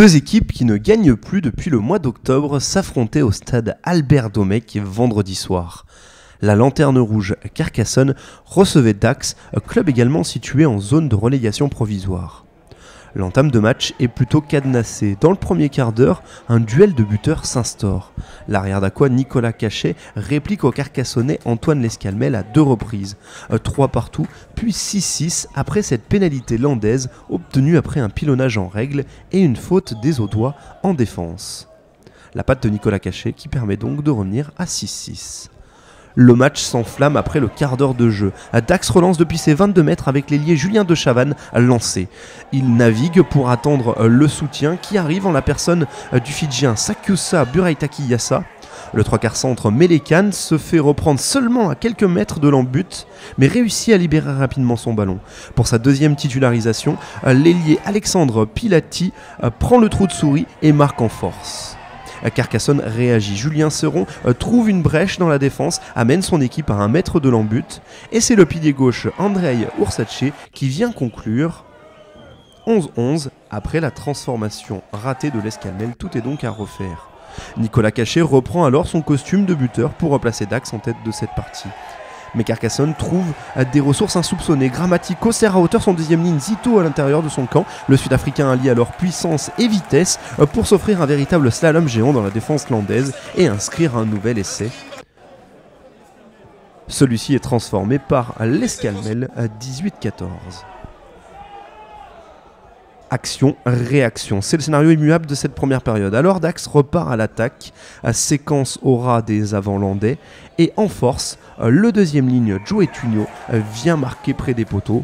Deux équipes qui ne gagnent plus depuis le mois d'octobre s'affrontaient au stade Albert Domecq vendredi soir. La Lanterne Rouge Carcassonne recevait Dax, club également situé en zone de relégation provisoire. L'entame de match est plutôt cadenassée. Dans le premier quart d'heure, un duel de buteurs s'instaure. L'arrière d'Aqua Nicolas Cachet réplique au Carcassonnais Antoine Lescalmel à 2 reprises. 3 partout, puis 6-6 après cette pénalité landaise obtenue après un pilonnage en règle et une faute des Audois en défense. La patte de Nicolas Cachet qui permet donc de revenir à 6-6. Le match s'enflamme après le quart d'heure de jeu. Dax relance depuis ses 22 mètres avec l'ailier Julien de Chavannes lancé. Il navigue pour attendre le soutien qui arrive en la personne du Fidjien Sakyusa Buraitaki Yassa. Le 3/4 centre Melekan se fait reprendre seulement à quelques mètres de l'embut, mais réussit à libérer rapidement son ballon. Pour sa deuxième titularisation, l'ailier Alexandre Pilati prend le trou de souris et marque en force. Carcassonne réagit. Julien Seron trouve une brèche dans la défense, amène son équipe à 1 mètre de l'embut, et c'est le pilier gauche Andrei Ursace qui vient conclure 11-11 après la transformation ratée de Lescalmel. Tout est donc à refaire. Nicolas Cachet reprend alors son costume de buteur pour replacer Dax en tête de cette partie. Mais Carcassonne trouve des ressources insoupçonnées. Grammatico serre à hauteur son deuxième ligne, Zito à l'intérieur de son camp. Le Sud-Africain allie alors puissance et vitesse pour s'offrir un véritable slalom géant dans la défense landaise et inscrire un nouvel essai. Celui-ci est transformé par Lescalmel à 18-14. Action-réaction, c'est le scénario immuable de cette première période. Alors Dax repart à l'attaque, séquence au ras des avants-landais, et en force, le deuxième ligne Joe Tunio vient marquer près des poteaux.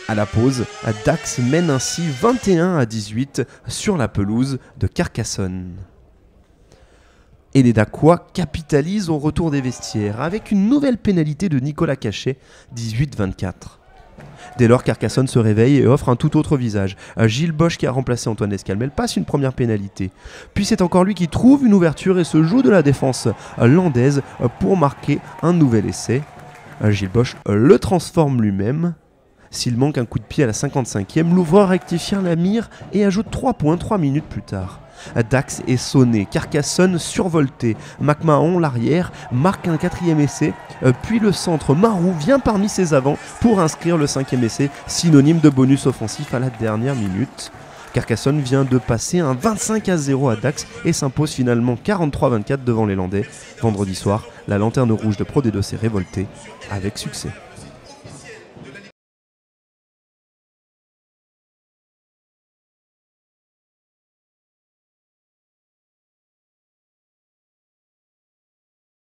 À la pause, Dax mène ainsi 21-18 sur la pelouse de Carcassonne. Et les Dacois capitalisent au retour des vestiaires avec une nouvelle pénalité de Nicolas Cachet, 18-24. Dès lors, Carcassonne se réveille et offre un tout autre visage. Gilles Bosch, qui a remplacé Antoine Lescalmel, passe une première pénalité. Puis c'est encore lui qui trouve une ouverture et se joue de la défense landaise pour marquer un nouvel essai. Gilles Bosch le transforme lui-même. S'il manque un coup de pied à la 55e, l'ouvreur rectifie la mire et ajoute 3 points 3 minutes plus tard. Dax est sonné, Carcassonne survolté. McMahon, l'arrière, marque un 4e essai, puis le centre Marou vient parmi ses avants pour inscrire le 5e essai, synonyme de bonus offensif à la dernière minute. Carcassonne vient de passer un 25-0 à Dax et s'impose finalement 43-24 devant les Landais. Vendredi soir, la Lanterne Rouge de Pro D2 s'est révoltée avec succès.